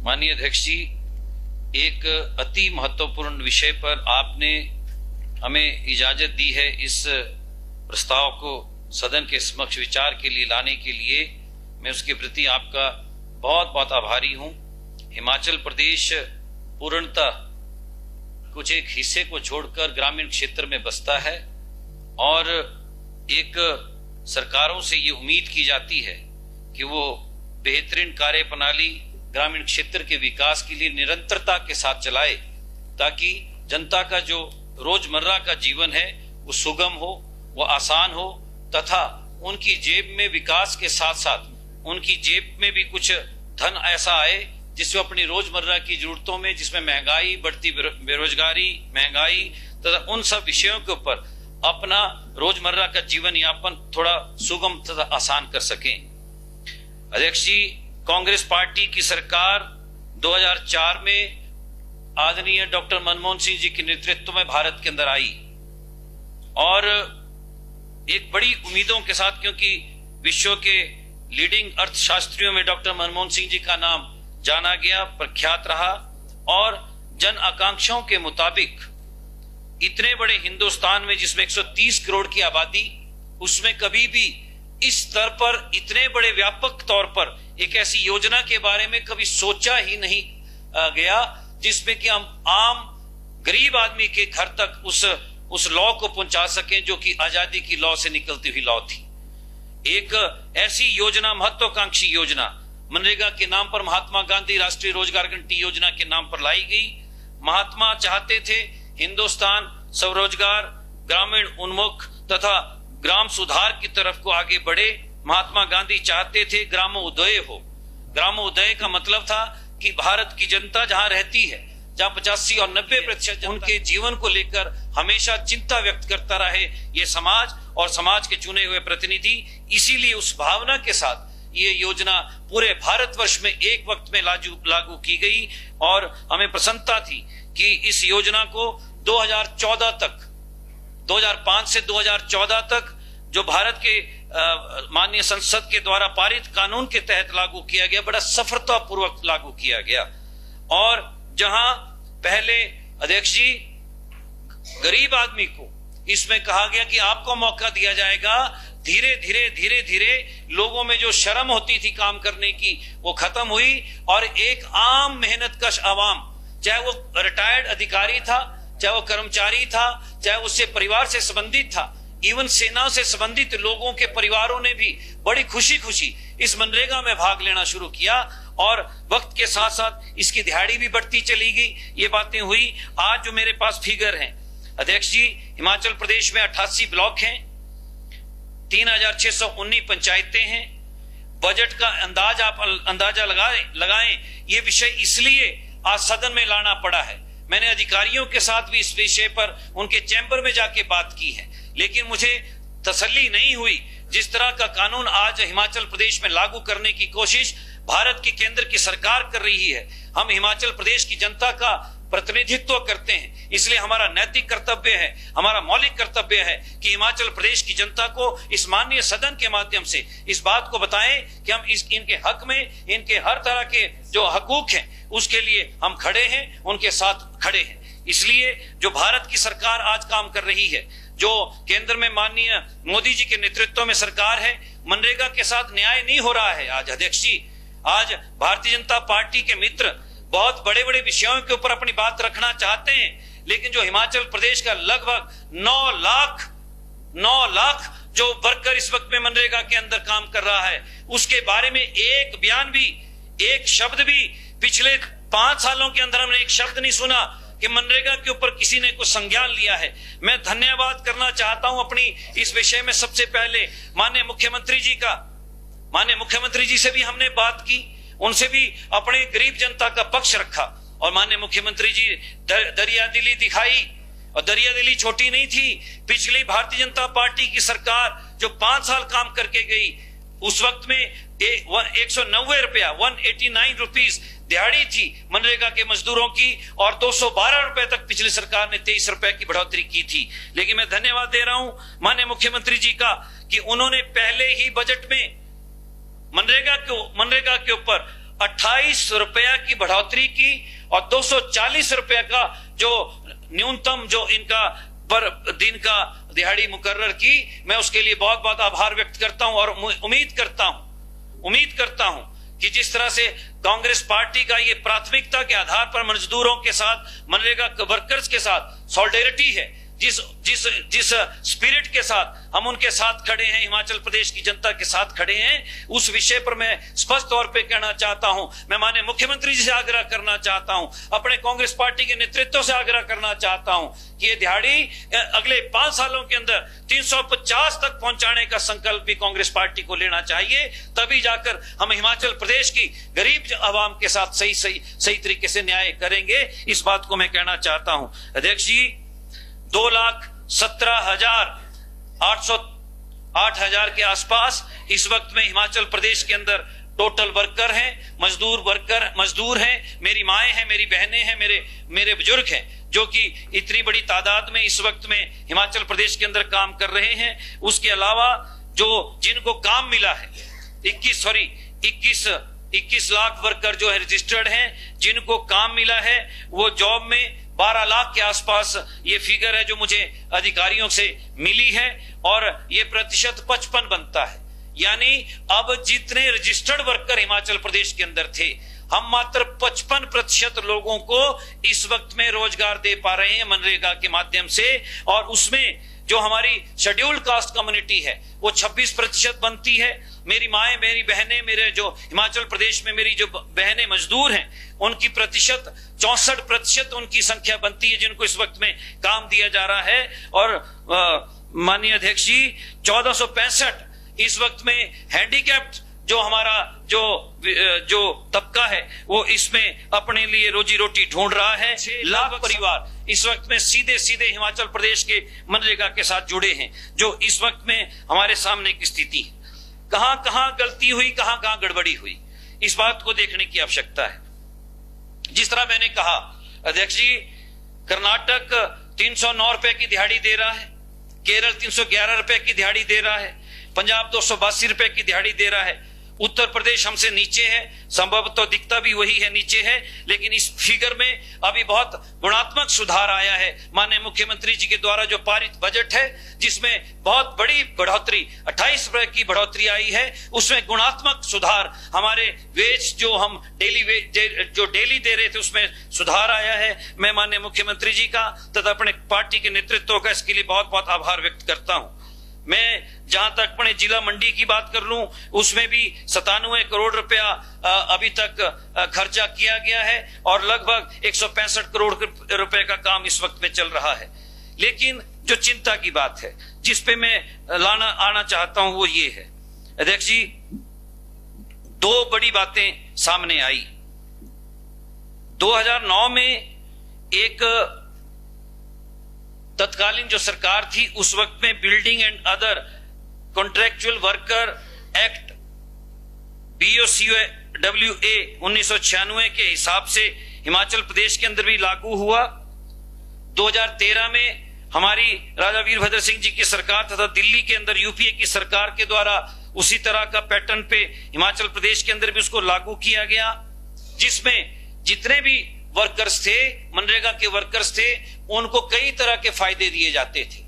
माननीय अध्यक्ष जी, एक अति महत्वपूर्ण विषय पर आपने हमें इजाजत दी है इस प्रस्ताव को सदन के समक्ष विचार के लिए लाने के लिए। मैं उसके प्रति आपका बहुत बहुत आभारी हूं। हिमाचल प्रदेश पूर्णतः कुछ एक हिस्से को छोड़कर ग्रामीण क्षेत्र में बसता है और एक सरकारों से ये उम्मीद की जाती है कि वो बेहतरीन कार्य प्रणाली ग्रामीण क्षेत्र के विकास के लिए निरंतरता के साथ चलाए, ताकि जनता का जो रोजमर्रा का जीवन है वो सुगम हो, वो आसान हो तथा उनकी जेब में विकास के साथ साथ उनकी जेब में भी कुछ धन ऐसा आए जिसमें अपनी रोजमर्रा की जरूरतों में, जिसमें महंगाई, बढ़ती बेरोजगारी, महंगाई तथा उन सब विषयों के ऊपर अपना रोजमर्रा का जीवन यापन थोड़ा सुगम तथा आसान कर सकें। अध्यक्ष जी, कांग्रेस पार्टी की सरकार 2004 में आदरणीय डॉक्टर मनमोहन सिंह जी के नेतृत्व में भारत के अंदर आई और एक बड़ी उम्मीदों के साथ, क्योंकि विश्व के लीडिंग अर्थशास्त्रियों में डॉक्टर मनमोहन सिंह जी का नाम जाना गया, प्रख्यात रहा और जन आकांक्षाओं के मुताबिक इतने बड़े हिंदुस्तान में जिसमें 130 करोड़ की आबादी, उसमें कभी भी इस स्तर पर इतने बड़े व्यापक तौर पर एक ऐसी योजना के बारे में कभी सोचा ही नहीं गया जिसमें कि हम आम गरीब आदमी के घर तक उस लॉ को पहुंचा सकें जो कि आजादी की लॉ से निकलती हुई लॉ थी। एक ऐसी योजना, महत्वाकांक्षी योजना मनरेगा के नाम पर, महात्मा गांधी राष्ट्रीय रोजगार गारंटी योजना के नाम पर लाई गई। महात्मा चाहते थे हिंदुस्तान स्वरोजगार, ग्रामीण उन्मुख तथा ग्राम सुधार की तरफ को आगे बढ़े। महात्मा गांधी चाहते थे ग्रामोदय हो। ग्रामोदय का मतलब था कि भारत की जनता जहां रहती है, जहां 85 और 90% उनके जीवन को लेकर हमेशा चिंता व्यक्त करता रहे ये समाज और समाज के चुने हुए प्रतिनिधि। इसीलिए उस भावना के साथ ये योजना पूरे भारतवर्ष में एक वक्त में लागू की गई और हमें प्रसन्नता थी कि इस योजना को 2014 तक, 2005 से 2014 तक जो भारत के माननीय संसद के द्वारा पारित कानून के तहत लागू किया गया, बड़ा सफलतापूर्वक लागू किया गया। और जहां पहले अध्यक्ष जी गरीब आदमी को इसमें कहा गया कि आपको मौका दिया जाएगा, धीरे धीरे लोगों में जो शर्म होती थी काम करने की वो खत्म हुई और एक आम मेहनतकश आवाम, चाहे वो रिटायर्ड अधिकारी था, चाहे वो कर्मचारी था, चाहे उससे परिवार से संबंधित था, इवन सेना से संबंधित लोगों के परिवारों ने भी बड़ी खुशी खुशी इस मनरेगा में भाग लेना शुरू किया और वक्त के साथ साथ इसकी दिहाड़ी भी बढ़ती चली गई। ये बातें हुई। आज जो मेरे पास फिगर हैं अध्यक्ष जी, हिमाचल प्रदेश में 88 ब्लॉक हैं, 3619 पंचायतें हैं। बजट का अंदाजा लगाएं। ये विषय इसलिए आज सदन में लाना पड़ा है। मैंने अधिकारियों के साथ भी इस विषय पर उनके चैम्बर में जाके बात की है, लेकिन मुझे तसल्ली नहीं हुई। जिस तरह का कानून आज हिमाचल प्रदेश में लागू करने की कोशिश भारत की केंद्र की सरकार कर रही है, हम हिमाचल प्रदेश की जनता का प्रतिनिधित्व करते हैं, इसलिए हमारा नैतिक कर्तव्य है, हमारा मौलिक कर्तव्य है कि हिमाचल प्रदेश की जनता को इस माननीय सदन के माध्यम से इस बात को बताएं कि हम इनके हक में, इनके हर तरह के जो हकूक हैं उसके लिए हम खड़े हैं, उनके साथ खड़े हैं। इसलिए जो भारत की सरकार आज काम कर रही है, जो केंद्र में माननीय मोदी जी के नेतृत्व में सरकार है, मनरेगा के साथ न्याय नहीं हो रहा है। आज अध्यक्ष जी, आज भारतीय जनता पार्टी के मित्र बहुत बड़े बड़े विषयों के ऊपर अपनी बात रखना चाहते हैं, लेकिन जो हिमाचल प्रदेश का लगभग 9 लाख जो वर्कर इस वक्त में मनरेगा के अंदर काम कर रहा है, उसके बारे में एक बयान भी, एक शब्द भी पिछले 5 सालों के अंदर हमने एक शब्द नहीं सुना कि मनरेगा के ऊपर किसी ने कुछ संज्ञान लिया है। मैं धन्यवाद करना चाहता हूं अपनी इस विषय में सबसे पहले माननीय मुख्यमंत्री जी का। माननीय मुख्यमंत्री जी से भी हमने बात की, उनसे भी अपने गरीब जनता का पक्ष रखा और माननीय मुख्यमंत्री जी दरियादिली दिखाई, और दरियादिली छोटी नहीं थी। पिछली भारतीय जनता पार्टी की सरकार जो 5 साल काम करके गई, उस वक्त में 190 रुपया, 189 रुपीज दिहाड़ी थी मनरेगा के मजदूरों की और 212 रुपए तक पिछली सरकार ने 23 रुपए की बढ़ोतरी की थी। लेकिन मैं धन्यवाद दे रहा हूं माननीय मुख्यमंत्री जी का कि उन्होंने पहले ही बजट में मनरेगा के ऊपर 28 रुपया की बढ़ोतरी की और 240 रुपया का जो न्यूनतम जो इनका पर दिन का दिहाड़ी मुकर्रर की, मैं उसके लिए बहुत बहुत आभार व्यक्त करता हूं और उम्मीद करता हूं कि जिस तरह से कांग्रेस पार्टी का ये प्राथमिकता के आधार पर मजदूरों के साथ, मनरेगा वर्कर्स के साथ सॉलिडेरिटी है, जिस स्पिरिट के साथ हम उनके साथ खड़े हैं, हिमाचल प्रदेश की जनता के साथ खड़े हैं, उस विषय पर मैं स्पष्ट तौर पे कहना चाहता हूं। मैं माननीय मुख्यमंत्री जी से आग्रह करना चाहता हूं, अपने कांग्रेस पार्टी के नेतृत्व से आग्रह करना चाहता हूं कि ये दिहाड़ी अगले 5 सालों के अंदर 350 तक पहुंचाने का संकल्प भी कांग्रेस पार्टी को लेना चाहिए। तभी जाकर हम हिमाचल प्रदेश की गरीब आवाम के साथ सही तरीके से न्याय करेंगे। इस बात को मैं कहना चाहता हूं। अध्यक्ष जी, 2,17,800 के आसपास इस वक्त में हिमाचल प्रदेश के अंदर टोटल वर्कर हैं, मजदूर हैं, मेरी माएं हैं, मेरी बहनें हैं, मेरे बुजुर्ग हैं, जो कि इतनी बड़ी तादाद में इस वक्त में हिमाचल प्रदेश के अंदर काम कर रहे हैं। उसके अलावा जो जिनको काम मिला है 21 लाख वर्कर जो है रजिस्टर्ड हैं, जिनको काम मिला है वो जॉब में 12 लाख के आसपास ये फिगर है जो मुझे अधिकारियों से मिली है, और ये प्रतिशत 55 बनता है। यानी अब जितने रजिस्टर्ड वर्कर हिमाचल प्रदेश के अंदर थे, हम मात्र 55% लोगों को इस वक्त में रोजगार दे पा रहे हैं मनरेगा के माध्यम से, और उसमें जो हमारी शेड्यूल्ड कास्ट कम्युनिटी है वो 26% बनती है। मेरी माएं, मेरी बहनें, मेरे जो हिमाचल प्रदेश में मेरी जो बहनें मजदूर हैं, उनकी प्रतिशत 64% उनकी संख्या बनती है जिनको इस वक्त में काम दिया जा रहा है। और माननीय अध्यक्ष जी, 1465 इस वक्त में हैंडीकैप्ड जो हमारा जो तबका है वो इसमें अपने लिए रोजी रोटी ढूंढ रहा है। 6 लाख परिवार इस वक्त में सीधे हिमाचल प्रदेश के मनरेगा के साथ जुड़े हैं, जो इस वक्त में हमारे सामने की स्थिति है। कहां गलती हुई, कहां गड़बड़ी हुई, इस बात को देखने की आवश्यकता है। जिस तरह मैंने कहा अध्यक्ष जी, कर्नाटक 309 रुपए की दिहाड़ी दे रहा है, केरल 311 रुपए की दिहाड़ी दे रहा है, पंजाब 282 रुपए की दिहाड़ी दे रहा है, उत्तर प्रदेश हमसे नीचे है, संभवतः दिखता भी वही है, नीचे है, लेकिन इस फिगर में अभी बहुत गुणात्मक सुधार आया है। माननीय मुख्यमंत्री जी के द्वारा जो पारित बजट है, जिसमें बहुत बड़ी बढ़ोतरी 28 रुपए की बढ़ोतरी आई है, उसमें गुणात्मक सुधार, हमारे वेज जो हम डेली दे रहे थे उसमें सुधार आया है। मैं माननीय मुख्यमंत्री जी का तथा अपने पार्टी के नेतृत्व का इसके लिए बहुत बहुत आभार व्यक्त करता हूं। मैं जहां तक अपने जिला मंडी की बात कर लूं, उसमें भी 97 करोड़ रुपया अभी तक खर्चा किया गया है और लगभग 165 करोड़ रुपए का काम इस वक्त में चल रहा है। लेकिन जो चिंता की बात है, जिस पे मैं आना चाहता हूं, वो ये है अध्यक्ष जी, 2 बड़ी बातें सामने आई। 2009 में एक तत्कालीन जो सरकार थी, उस वक्त में building and other contractual worker act BOCWA 1996 के हिसाब से हिमाचल प्रदेश के अंदर भी लागू हुआ। 2013 में हमारी राजा वीरभद्र सिंह जी की सरकार तथा दिल्ली के अंदर UPA की सरकार के द्वारा उसी तरह का पैटर्न पे हिमाचल प्रदेश के अंदर भी उसको लागू किया गया, जिसमें जितने भी वर्कर्स थे, मनरेगा के वर्कर्स थे, उनको कई तरह के फायदे दिए जाते थे।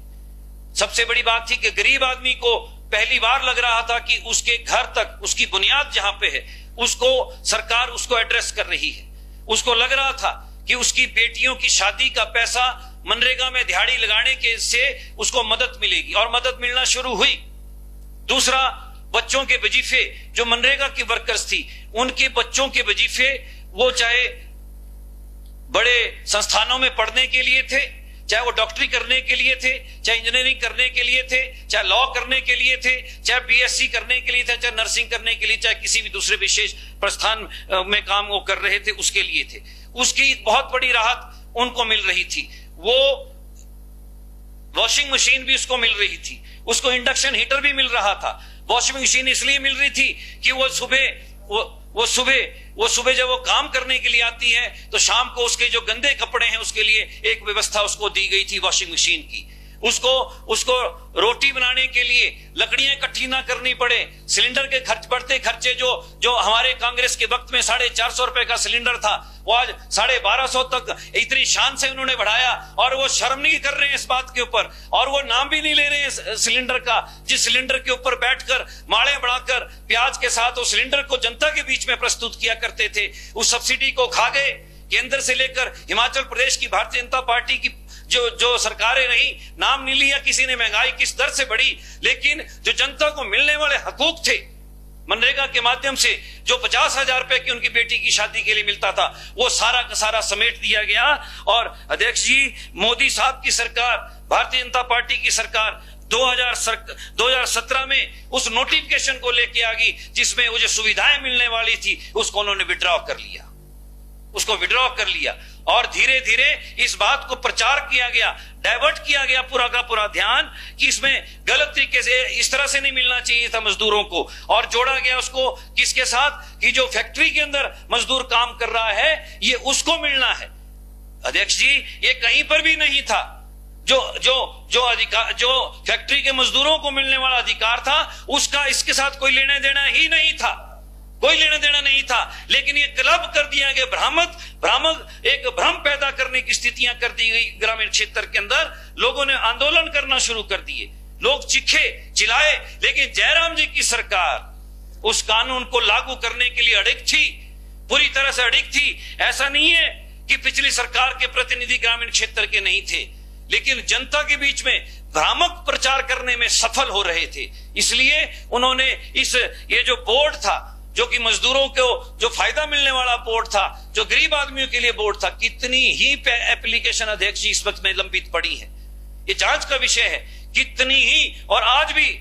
सबसे बड़ी बात थी कि गरीब आदमी को पहली बार लग रहा था कि उसके घर तक, उसकी बुनियाद जहां पे है, उसको सरकार उसको एड्रेस कर रही है। उसको लग रहा था कि उसकी बेटियों की शादी का पैसा मनरेगा में दिहाड़ी लगाने के से उसको मदद मिलेगी, और मदद मिलना शुरू हुई। दूसरा, बच्चों के वजीफे, जो मनरेगा की वर्कर्स थी, उनके बच्चों के वजीफे, वो चाहे बड़े संस्थानों में पढ़ने के लिए थे, चाहे वो डॉक्टरी करने के लिए थे, चाहे इंजीनियरिंग करने के लिए थे, चाहे लॉ करने के लिए थे, चाहे BSc करने के लिए थे, चाहे नर्सिंग करने के लिए, चाहे किसी भी दूसरे विशेष प्रस्थान में काम वो कर रहे थे, उसके लिए थे। उसकी एक बहुत बड़ी राहत उनको मिल रही थी। वो वॉशिंग मशीन भी उसको मिल रही थी, उसको इंडक्शन हीटर भी मिल रहा था। वॉशिंग मशीन इसलिए मिल रही थी कि वो सुबह जब वो काम करने के लिए आती है तो शाम को उसके जो गंदे कपड़े हैं उसके लिए एक व्यवस्था उसको दी गई थी वॉशिंग मशीन की। उसको उसको रोटी बनाने के लिए लकड़ियां इकट्ठी ना करनी पड़े, सिलेंडर के खर्च बढ़ते खर्चे जो हमारे कांग्रेस के वक्त में 450 रुपए का सिलेंडर था, वो आज 1250 तक इतनी शान से उन्होंने बढ़ाया, और वो शर्म नहीं कर रहे हैं इस बात के ऊपर, और वो नाम भी नहीं ले रहे हैं सिलेंडर का, जिस सिलेंडर के ऊपर बैठकर माड़े बढ़ाकर प्याज के साथ उस सिलेंडर को जनता के बीच में प्रस्तुत किया करते थे, उस सब्सिडी को खा गए। केंद्र से लेकर हिमाचल प्रदेश की भारतीय जनता पार्टी की जो सरकारें रही, नाम नहीं लिया किसी ने महंगाई किस दर से बढ़ी, लेकिन जो जनता को मिलने वाले हकूक थे मनरेगा के माध्यम से, जो 50,000 रुपए की उनकी बेटी की शादी के लिए मिलता था, वो सारा का सारा समेट दिया गया। और अध्यक्ष जी, मोदी साहब की सरकार, भारतीय जनता पार्टी की सरकार 2017 में उस नोटिफिकेशन को लेके आ गई जिसमें वो जो सुविधाएं मिलने वाली थी उसको उन्होंने विड्रॉ कर लिया, उसको विड्रॉ कर लिया, और धीरे धीरे इस बात को प्रचार किया गया, डाइवर्ट किया गया पूरा का पूरा ध्यान कि इसमें गलत तरीके से इस तरह से नहीं मिलना चाहिए था मजदूरों को, और जोड़ा गया उसको किसके साथ कि जो फैक्ट्री के अंदर मजदूर काम कर रहा है ये उसको मिलना है। अध्यक्ष जी, ये कहीं पर भी नहीं था। जो अधिकार, जो फैक्ट्री के मजदूरों को मिलने वाला अधिकार था, उसका इसके साथ कोई लेना देना ही नहीं था, कोई लेना देना नहीं था। लेकिन ये क्लब कर दिया गया, भ्रामक एक भ्रम पैदा करने की स्थितियां कर दी गई ग्रामीण क्षेत्र के अंदर। लोगों ने आंदोलन करना शुरू कर दिए, लोग चीखे चिल्लाए, लेकिन जयराम जी की सरकार उस कानून को लागू करने के लिए अड़िग थी, पूरी तरह से अड़िग थी। ऐसा नहीं है कि पिछली सरकार के प्रतिनिधि ग्रामीण क्षेत्र के नहीं थे, लेकिन जनता के बीच में भ्रामक प्रचार करने में सफल हो रहे थे। इसलिए उन्होंने ये जो बोर्ड था, जो कि मजदूरों को जो फायदा मिलने वाला बोर्ड था, जो गरीब आदमियों के लिए बोर्ड था, कितनी ही एप्लीकेशन अध्यक्ष जी इस वक्त में लंबित पड़ी है, ये जांच का विषय है, कितनी ही। और आज भी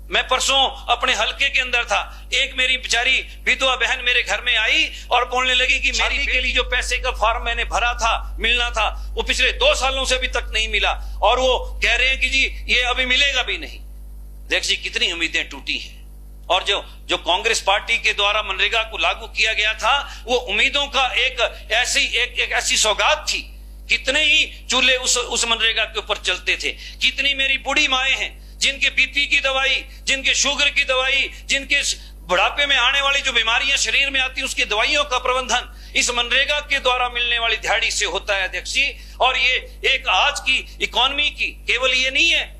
मैं परसों अपने हलके के अंदर था, एक मेरी बेचारी विधवा बहन मेरे घर में आई और बोलने लगी कि मेरी के लिए जो पैसे का फॉर्म मैंने भरा था, मिलना था, वो पिछले 2 सालों से अभी तक नहीं मिला, और वो कह रहे हैं कि जी ये अभी मिलेगा भी नहीं। देख जी, कितनी उम्मीदें टूटी हैं। और जो कांग्रेस पार्टी के द्वारा मनरेगा को लागू किया गया था, वो उम्मीदों का एक ऐसी सौगात थी। कितने ही चूल्हे उस मनरेगा के ऊपर चलते थे। कितनी मेरी बूढ़ी माएं हैं जिनके बीपी की दवाई, जिनके शुगर की दवाई, जिनके बुढ़ापे में आने वाली जो बीमारियां शरीर में आती, उसकी दवाइयों का प्रबंधन इस मनरेगा के द्वारा मिलने वाली दिहाड़ी से होता है अध्यक्ष जी। और ये एक आज की इकोनॉमी की केवल ये नहीं है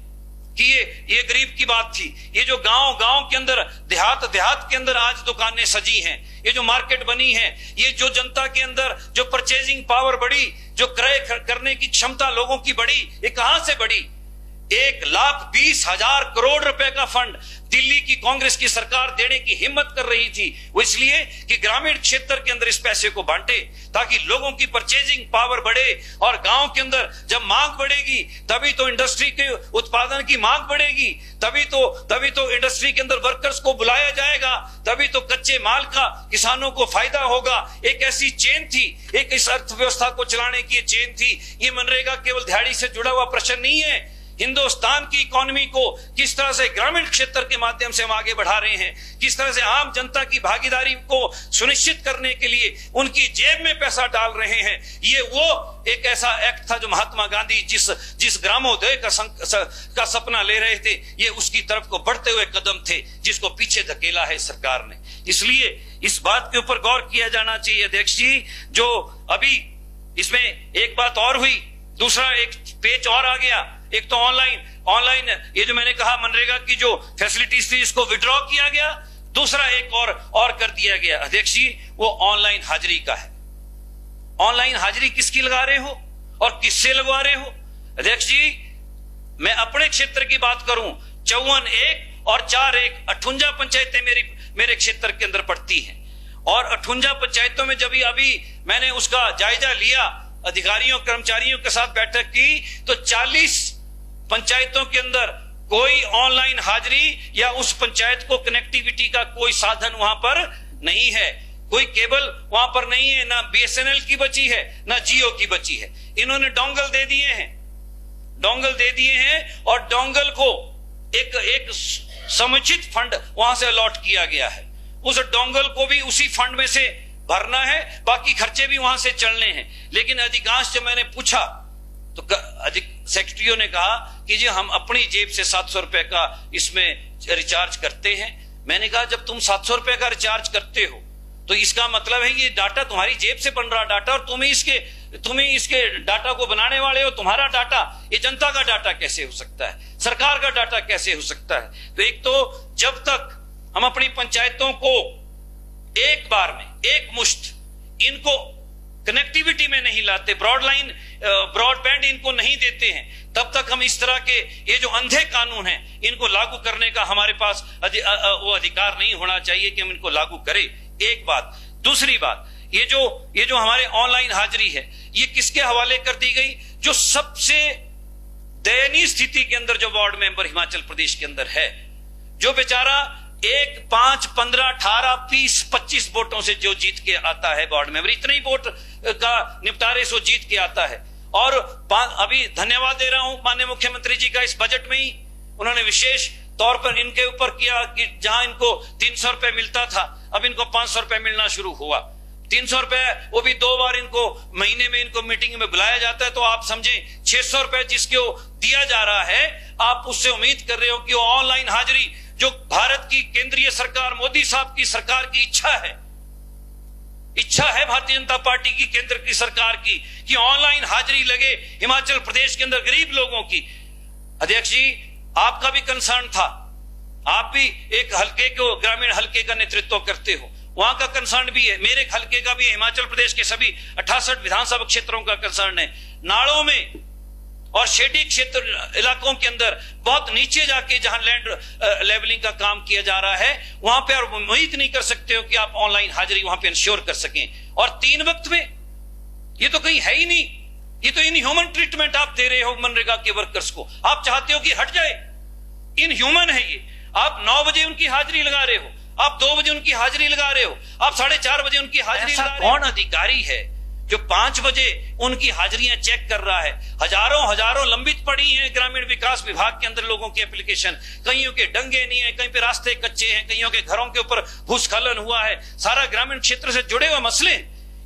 कि ये गरीब की बात थी, ये जो गांव के अंदर, देहात के अंदर आज दुकानें सजी हैं, ये जो मार्केट बनी है, ये जो जनता के अंदर जो परचेजिंग पावर बढ़ी, जो क्रय करने की क्षमता लोगों की बढ़ी, ये कहां से बढ़ी? 1,20,000 करोड़ रुपए का फंड दिल्ली की कांग्रेस की सरकार देने की हिम्मत कर रही थी। वो इसलिए कि ग्रामीण क्षेत्र के अंदर इस पैसे को बांटे, ताकि लोगों की परचेजिंग पावर बढ़े, और गांव के अंदर जब मांग बढ़ेगी तभी तो इंडस्ट्री के उत्पादन की मांग बढ़ेगी, तभी तो इंडस्ट्री के अंदर वर्कर्स को बुलाया जाएगा, तभी तो कच्चे माल का किसानों को फायदा होगा। एक ऐसी चेन थी, एक इस अर्थव्यवस्था को चलाने की चेन थी। ये मनरेगा केवल दिहाड़ी से जुड़ा हुआ प्रश्न नहीं है। हिंदुस्तान की इकोनॉमी को किस तरह से ग्रामीण क्षेत्र के माध्यम से हम आगे बढ़ा रहे हैं, किस तरह से आम जनता की भागीदारी को सुनिश्चित करने के लिए उनकी जेब में पैसा डाल रहे हैं। ये वो एक ऐसा एक्ट था जो महात्मा गांधी जिस ग्रामोदय का सपना ले रहे थे, ये उसकी तरफ को बढ़ते हुए कदम थे, जिसको पीछे धकेला है सरकार ने। इसलिए इस बात के ऊपर गौर किया जाना चाहिए अध्यक्ष जी। जो अभी इसमें एक बात और हुई, दूसरा एक पेच और आ गया। एक तो ऑनलाइन ये जो मैंने कहा मनरेगा की जो फैसिलिटीज थी, इसको विड्रॉ किया गया। दूसरा एक और कर दिया गया अध्यक्ष जी, वो ऑनलाइन हाजिरी का है। ऑनलाइन हाजिरी किसकी लगा रहे हो और किससे लगवा रहे हो? अध्यक्ष जी, मैं अपने क्षेत्र की बात करूं, 54(1) और 4(1) 58 पंचायतें मेरे क्षेत्र के अंदर पड़ती हैं। और 58 पंचायतों में जब अभी मैंने उसका जायजा लिया, अधिकारियों कर्मचारियों के साथ बैठक की, तो 40 पंचायतों के अंदर कोई ऑनलाइन हाजिरी या उस पंचायत को कनेक्टिविटी का कोई साधन वहां पर नहीं है, कोई केबल वहां पर नहीं है, ना बीएसएनएल की बची है, ना जियो की बची है। इन्होंने डोंगल दे दिए हैं और डोंगल को एक समुचित फंड वहां से अलॉट किया गया है। उस डोंगल को भी उसी फंड में से भरना है, बाकी खर्चे भी वहां से चलने हैं। लेकिन अधिकांश जब मैंने पूछा तो सेक्रेटरियों ने कहा कि जी हम अपनी जेब से 700 रुपए का इसमें रिचार्ज करते हैं। मैंने कहा जब तुम 700 रुपए का रिचार्ज करते हो तो इसका मतलब है ये डाटा तुम्हारी जेब से बन रहा डाटा, और तुम ही इसके डाटा को बनाने वाले हो। तुम्हारा डाटा ये जनता का डाटा कैसे हो सकता है, सरकार का डाटा कैसे हो सकता है? तो एक तो जब तक हम अपनी पंचायतों को एक बार में एक मुश्त इनको कनेक्टिविटी में नहीं लाते, ब्रॉडबैंड इनको नहीं देते हैं, तब तक हम इस तरह के ये जो अंधे कानून हैं इनको लागू करने का हमारे पास वो अधिकार नहीं होना चाहिए कि हम इनको लागू करें। एक बात। दूसरी बात, ये जो हमारे ऑनलाइन हाजिरी है ये किसके हवाले कर दी गई? जो सबसे दयनीय स्थिति के अंदर जो वार्ड मेंबर हिमाचल प्रदेश के अंदर है, जो बेचारा 1, 5, 15, 18, 20, 25 वोटों से जो जीत के आता है वार्ड मेंबर, इतने ही वोट का निपटारे से जीत के आता है। और अभी धन्यवाद दे रहा हूं माननीय मुख्यमंत्री जी का, इस बजट में ही उन्होंने विशेष तौर पर इनके ऊपर किया कि जहां इनको 300 रुपए मिलता था अब इनको 500 रुपए मिलना शुरू हुआ। 300 रुपए वो भी 2 बार इनको महीने में इनको मीटिंग में बुलाया जाता है, तो आप समझें 600 रुपए जिसको दिया जा रहा है, आप उससे उम्मीद कर रहे हो कि वो ऑनलाइन हाजिरी जो भारत की केंद्रीय सरकार मोदी साहब की सरकार की इच्छा है भारतीय जनता पार्टी की केंद्र की सरकार की कि ऑनलाइन हाजिरी लगे हिमाचल प्रदेश के अंदर गरीब लोगों की। अध्यक्ष जी आपका भी कंसर्न था, आप भी एक हल्के को ग्रामीण हल्के का नेतृत्व करते हो, वहां का कंसर्न भी है, मेरे हल्के का भी है, हिमाचल प्रदेश के सभी 68 विधानसभा क्षेत्रों का कंसर्न है। नालों में और शेडी क्षेत्र इलाकों के अंदर बहुत नीचे जाके जहां लैंड लेवलिंग का काम किया जा रहा है, वहां पे आप उम्मीद नहीं कर सकते हो कि आप ऑनलाइन हाजिरी वहां पे इंश्योर कर सकें। और 3 वक्त में ये तो कहीं है ही नहीं, ये तो इनह्यूमन ट्रीटमेंट आप दे रहे हो मनरेगा के वर्कर्स को। आप चाहते हो कि हट जाए, इनह्यूमन है ये। आप 9 बजे उनकी हाजिरी लगा रहे हो, आप 2 बजे उनकी हाजिरी लगा रहे हो, आप 4:30 बजे उनकी हाजिरी लगा रहे हो। कौन अधिकारी है जो 5 बजे उनकी हाजिरियां चेक कर रहा है? हजारों लंबित पड़ी हैं ग्रामीण विकास विभाग के अंदर लोगों की एप्लीकेशन, कईयों के डंगे नहीं है, कहीं पे रास्ते कच्चे हैं, कईयों के घरों के ऊपर भूस्खलन हुआ है, सारा ग्रामीण क्षेत्र से जुड़े हुए मसले।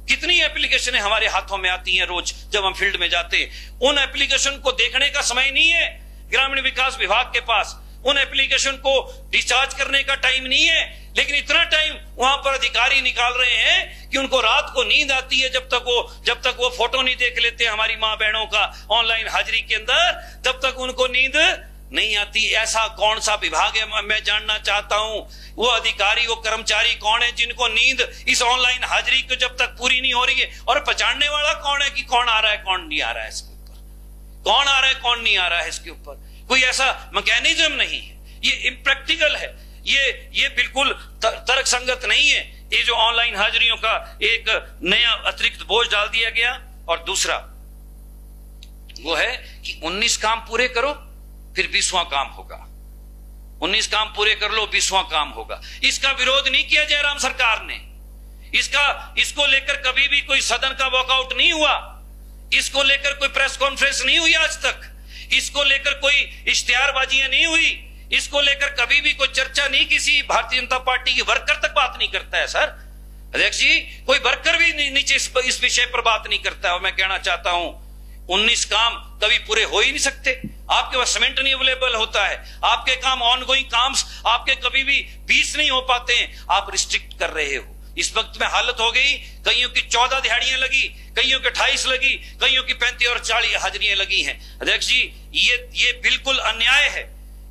कितनी एप्लीकेशनें हमारे हाथों में आती हैं रोज जब हम फील्ड में जाते हैं, उन एप्लीकेशन को देखने का समय नहीं है ग्रामीण विकास विभाग के पास, उन एप्लीकेशन को डिस्चार्ज करने का टाइम नहीं है। लेकिन इतना टाइम वहां पर अधिकारी निकाल रहे हैं कि उनको रात को नींद आती है जब तक वो फोटो नहीं देख लेते हमारी मां बहनों का ऑनलाइन हाजिरी के अंदर, तब तक उनको नींद नहीं आती। ऐसा कौन सा विभाग है, मैं जानना चाहता हूं वो अधिकारी वो कर्मचारी कौन है जिनको नींद इस ऑनलाइन हाजिरी को जब तक पूरी नहीं हो रही है। और पहचानने वाला कौन है कि कौन आ रहा है कौन नहीं आ रहा है इसके ऊपर, कौन आ रहा है कौन नहीं आ रहा है इसके ऊपर कोई ऐसा मैकेनिज्म नहीं है। ये इम्प्रैक्टिकल है, ये बिल्कुल तर्क संगत नहीं है। ये जो ऑनलाइन हाजिरियों का एक नया अतिरिक्त बोझ डाल दिया गया। और दूसरा वो है कि 19 काम पूरे करो फिर 20वां काम होगा, 19 काम पूरे कर लो 20वां काम होगा। इसका विरोध नहीं किया जयराम सरकार ने, इसको लेकर कभी भी कोई सदन का वॉकआउट नहीं हुआ, इसको लेकर कोई प्रेस कॉन्फ्रेंस नहीं हुई आज तक, इसको लेकर कोई इश्तिहारबाजियां नहीं हुई, इसको लेकर कभी भी कोई चर्चा नहीं, किसी भारतीय जनता पार्टी के वर्कर तक बात नहीं करता है। सर अध्यक्ष जी कोई वर्कर भी नीचे इस विषय पर बात नहीं करता है। और मैं कहना चाहता हूं 19 काम कभी पूरे हो ही नहीं सकते, आपके पास सीमेंट नहीं अवेलेबल होता है, आपके काम ऑनगोइंग काम्स आपके कभी भी 20 नहीं हो पाते हैं, आप रिस्ट्रिक्ट कर रहे हो। इस वक्त में हालत हो गई, कईयों की 14 दिहाड़ियां लगी, कईयों की 28 लगी, कईयों की 35 और 40 हाजिरियां लगी हैं। अध्यक्ष जी ये बिल्कुल अन्याय है,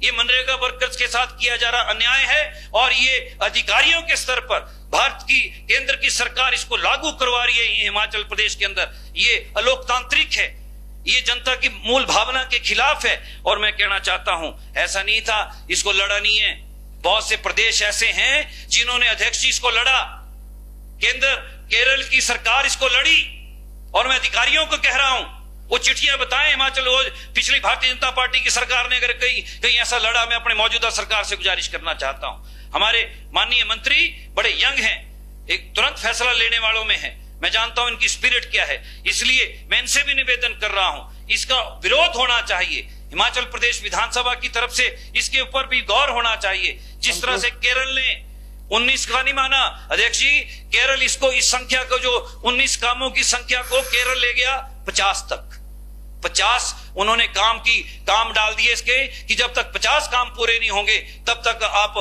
ये मनरेगा वर्कर्स के साथ किया जा रहा अन्याय है। और ये अधिकारियों के स्तर पर भारत की केंद्र की सरकार इसको लागू करवा रही है हिमाचल प्रदेश के अंदर, ये अलोकतांत्रिक है, ये जनता की मूल भावना के खिलाफ है। और मैं कहना चाहता हूं ऐसा नहीं था, इसको लड़ा नहीं है। बहुत से प्रदेश ऐसे हैं जिन्होंने अध्यक्ष जी इसको लड़ा, केरल की सरकार इसको लड़ी। और मैं अधिकारियों को कह रहा हूं वो चिट्ठियां बताएं हिमाचल, पिछली भारतीय जनता पार्टी की सरकार ने अगर कहीं ऐसा लड़ा, मैं अपने मौजूदा सरकार से गुजारिश करना चाहता हूं। हमारे माननीय मंत्री बड़े यंग हैं, एक तुरंत फैसला लेने वालों में है, मैं जानता हूं इनकी स्पिरिट क्या है, इसलिए मैं इनसे भी निवेदन कर रहा हूं इसका विरोध होना चाहिए। हिमाचल प्रदेश विधानसभा की तरफ से इसके ऊपर भी गौर होना चाहिए। जिस तरह से केरल ने 19 का नहीं माना, अध्यक्ष जी केरल इसको इस संख्या को जो 19 कामों की संख्या को केरल ले गया 50 तक। 50 उन्होंने काम डाल दिए इसके कि जब तक 50 काम पूरे नहीं होंगे तब तक आप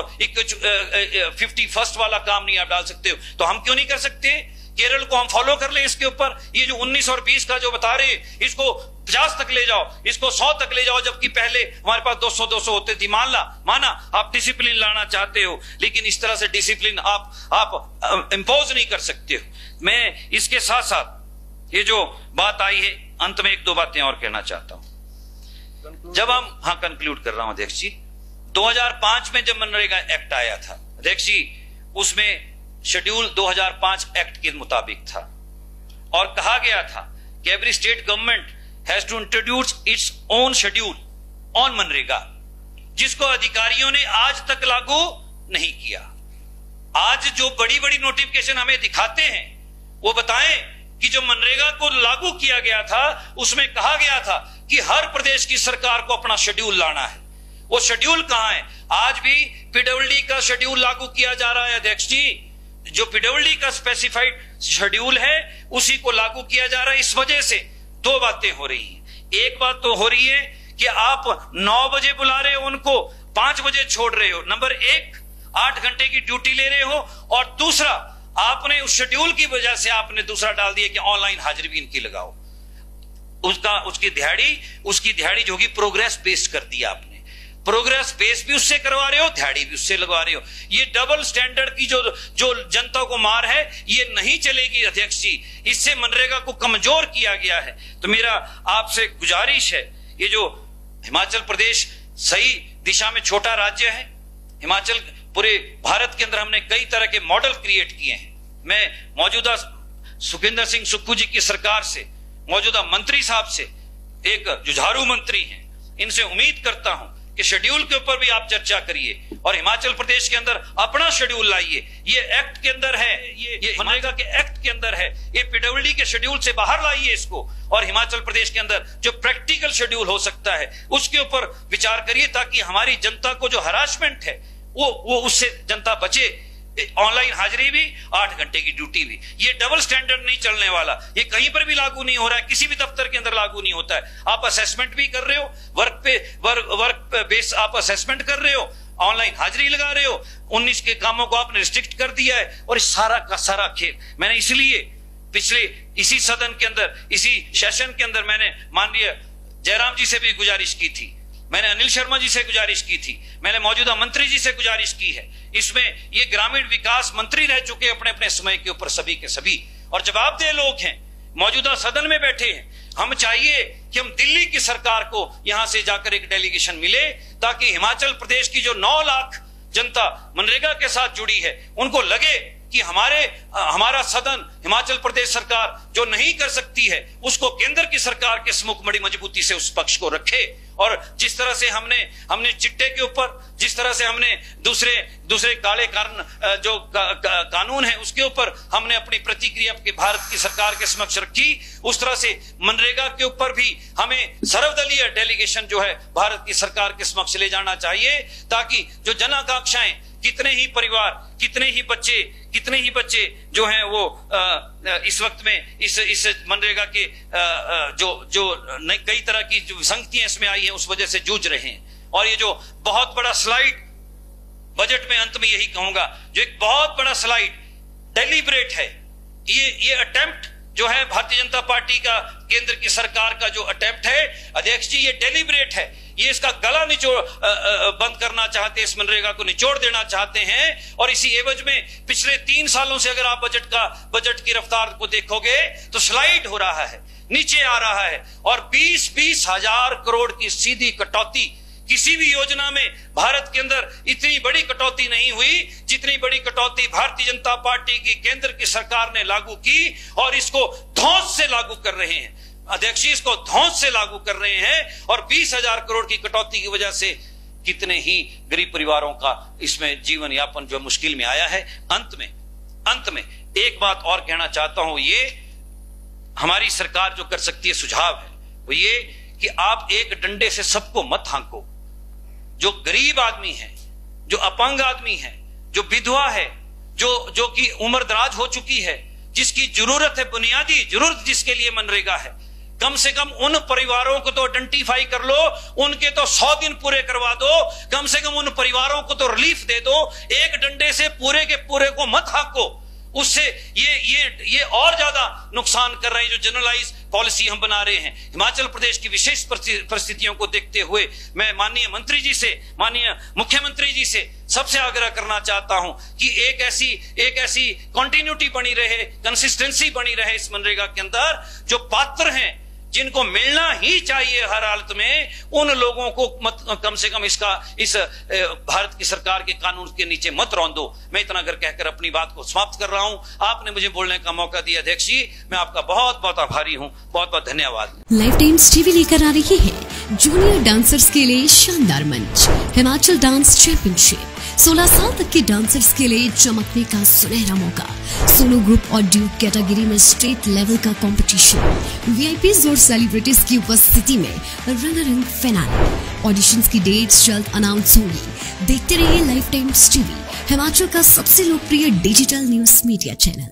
51st वाला काम नहीं आप डाल सकते हो। तो हम क्यों नहीं कर सकते? केरल को हम फॉलो कर ले इसके ऊपर। ये जो 19 और 20 का जो बता रहे, इसको 50 तक ले जाओ, इसको 100 तक ले जाओ, जबकि पहले हमारे पास 200 होते थी। माना आप डिसिप्लिन लाना चाहते हो, लेकिन इस तरह से डिसिप्लिन आप इंपोज नहीं कर सकते हो। मैं इसके साथ साथ ये जो बात आई है, अंत में 1-2 बातें और कहना चाहता हूं। जब हम कंक्लूड कर रहा हूं अध्यक्ष जी, 2005 में जब मनरेगा एक्ट आया था अध्यक्ष जी, उसमें शेड्यूल 2005 एक्ट के मुताबिक था और कहा गया था कि every state government has to introduce its own schedule on MNREGA, जिसको अधिकारियों ने आज तक लागू नहीं किया। आज जो बड़ी बड़ी नोटिफिकेशन हमें दिखाते हैं, वो बताएं कि जो मनरेगा को लागू किया गया था उसमें कहा गया था कि हर प्रदेश की सरकार को अपना शेड्यूल लाना है। वो शेड्यूल कहां है? आज भी पीडब्ल्यूडी का शेड्यूल लागू किया जा रहा है अध्यक्ष जी। जो पीडब्ल्यूडी का स्पेसिफाइड शेड्यूल है उसी को लागू किया जा रहा है। इस वजह से 2 बातें हो रही हैं। एक बात तो हो रही है कि आप 9 बजे बुला रहे हो, उनको 5 बजे छोड़ रहे हो। नंबर 1, 8 घंटे की ड्यूटी ले रहे हो, और दूसरा आपने उस शेड्यूल की वजह से आपने दूसरा डाल दिया कि ऑनलाइन हाजिरी भी इनकी लगाओ। उसकी दिहाड़ी जो होगी प्रोग्रेस बेस्ड कर दिया आपने। प्रोग्रेस बेस भी उससे करवा रहे हो, दिहाड़ी भी उससे लगवा रहे हो। ये डबल स्टैंडर्ड की जो जनता को मार है, ये नहीं चलेगी अध्यक्ष जी। इससे मनरेगा को कमजोर किया गया है। तो मेरा आपसे गुजारिश है, ये जो हिमाचल प्रदेश सही दिशा में छोटा राज्य है, हिमाचल पूरे भारत के अंदर हमने कई तरह के मॉडल क्रिएट किए हैं। मैं मौजूदा सुखविंदर सिंह सुक्खू जी की सरकार से, मौजूदा मंत्री साहब से, एक जुझारू मंत्री हैं, इनसे उम्मीद करता हूं कि शेड्यूल के ऊपर भी आप चर्चा करिए और हिमाचल प्रदेश के अंदर अपना शेड्यूल लाइए। ये एक्ट के अंदर है, ये मनरेगा के एक्ट के अंदर है। ये पीडब्ल्यूडी के शेड्यूल से बाहर लाइए इसको, और हिमाचल प्रदेश के अंदर जो प्रैक्टिकल शेड्यूल हो सकता है उसके ऊपर विचार करिए, ताकि हमारी जनता को जो हरासमेंट है वो उससे जनता बचे। ऑनलाइन हाजिरी भी, 8 घंटे की ड्यूटी भी। ये डबल स्टैंडर्ड नहीं चलने वाला। ये कहीं पर भी लागू नहीं हो रहा है, किसी भी दफ्तर के अंदर लागू नहीं होता है। आप असेसमेंट भी कर रहे हो, वर्क बेस आप असेसमेंट कर रहे हो, ऑनलाइन हाजिरी लगा रहे हो। 19 के कामों को आपने रिस्ट्रिक्ट कर दिया है, और इस सारा का सारा खेल मैंने इसलिए पिछले इसी सदन के अंदर, इसी सेशन के अंदर मैंने माननीय जयराम जी से भी गुजारिश की थी, मैंने अनिल शर्मा जी से गुजारिश की थी, मैंने मौजूदा मंत्री जी से गुजारिश की है। इसमें ये ग्रामीण विकास मंत्री रह चुके अपने अपने समय के ऊपर सभी के सभी, और जवाबदेह लोग हैं, मौजूदा सदन में बैठे हैं। हम चाहिए कि हम दिल्ली की सरकार को यहां से जाकर एक डेलीगेशन मिले, ताकि हिमाचल प्रदेश की जो 9 लाख जनता मनरेगा के साथ जुड़ी है, उनको लगे कि हमारा सदन, हिमाचल प्रदेश सरकार जो नहीं कर सकती है, उसको केंद्र की सरकार के सम्मुख बड़ी मजबूती से उस पक्ष को रखे। और जिस तरह से हमने चिट्टे के ऊपर, जिस तरह से हमने दूसरे काले कानून है उसके ऊपर हमने अपनी प्रतिक्रिया के भारत की सरकार के समक्ष रखी, उस तरह से मनरेगा के ऊपर भी हमें सर्वदलीय डेलीगेशन जो है भारत की सरकार के समक्ष ले जाना चाहिए, ताकि जो जन आकांक्षाएं, कितने ही परिवार, कितने ही बच्चे जो हैं वो इस वक्त में इस मनरेगा के जो कई तरह की जो विसंगतियां इसमें आई हैं उस वजह से जूझ रहे हैं। और ये जो बहुत बड़ा स्लाइड बजट में, अंत में यही कहूंगा, जो एक बहुत बड़ा स्लाइड डेलिब्रेट है, ये अटेम्प्ट जो है भारतीय जनता पार्टी का, केंद्र की सरकार का जो अटेम्प्ट है अध्यक्ष जी, ये डेलिब्रेट है। ये इसका गला बंद करना चाहते हैं, इस मनरेगा को निचोड़ देना चाहते हैं। और इसी एवज में पिछले 3 सालों से अगर आप बजट की रफ्तार को देखोगे तो स्लाइड हो रहा है, नीचे आ रहा है, और 20-20 हजार करोड़ की सीधी कटौती। किसी भी योजना में भारत के अंदर इतनी बड़ी कटौती नहीं हुई जितनी बड़ी कटौती भारतीय जनता पार्टी की केंद्र की सरकार ने लागू की, और इसको धौंस से लागू कर रहे हैं अध्यक्ष जी, इसको धौंस से लागू कर रहे हैं। और 20,000 करोड़ की कटौती की वजह से कितने ही गरीब परिवारों का इसमें जीवन यापन जो मुश्किल में आया है। अंत में एक बात और कहना चाहता हूं, ये हमारी सरकार जो कर सकती है, सुझाव है वो ये कि आप एक डंडे से सबको मत हांको। जो गरीब आदमी है, जो अपंग आदमी है, जो विधवा है, जो कि उम्र दराज हो चुकी है, जिसकी जरूरत है, बुनियादी जरूरत जिसके लिए मनरेगा है, कम से कम उन परिवारों को तो आइडेंटिफाई कर लो, उनके तो 100 दिन पूरे करवा दो, कम से कम उन परिवारों को तो रिलीफ दे दो। एक डंडे से पूरे के पूरे को मत हाको, उससे ये और ज्यादा नुकसान कर रहे हैं जो जनरलाइज पॉलिसी हम बना रहे हैं। हिमाचल प्रदेश की विशेष परिस्थितियों को देखते हुए मैं माननीय मंत्री जी से, माननीय मुख्यमंत्री जी से सबसे आग्रह करना चाहता हूं कि एक ऐसी कंटिन्यूटी बनी रहे, कंसिस्टेंसी बनी रहे इस मनरेगा के अंदर। जो पात्र हैं, जिनको मिलना ही चाहिए हर हालत में, उन लोगों को कम से कम इस भारत की सरकार के कानून के नीचे मत रौंदो। मैं इतना कर कहकर अपनी बात को समाप्त कर रहा हूं। आपने मुझे बोलने का मौका दिया अध्यक्ष जी, मैं आपका बहुत बहुत आभारी हूं। बहुत बहुत धन्यवाद। लाइफ टाइम्स टीवी लेकर आ रही है जूनियर डांसर्स के लिए शानदार मंच, हिमाचल डांस चैंपियनशिप। 16 साल तक के डांसर्स के लिए चमकने का सुनहरा मौका, सोलो ग्रुप और ड्यूट कैटेगरी में स्टेट लेवल का कंपटीशन, वीआईपीज और सेलिब्रिटीज की उपस्थिति में रनर इन फाइनल। ऑडिशंस की डेट्स जल्द अनाउंस होंगी। देखते रहिए लाइफ टाइम्स टीवी, हिमाचल का सबसे लोकप्रिय डिजिटल न्यूज मीडिया चैनल।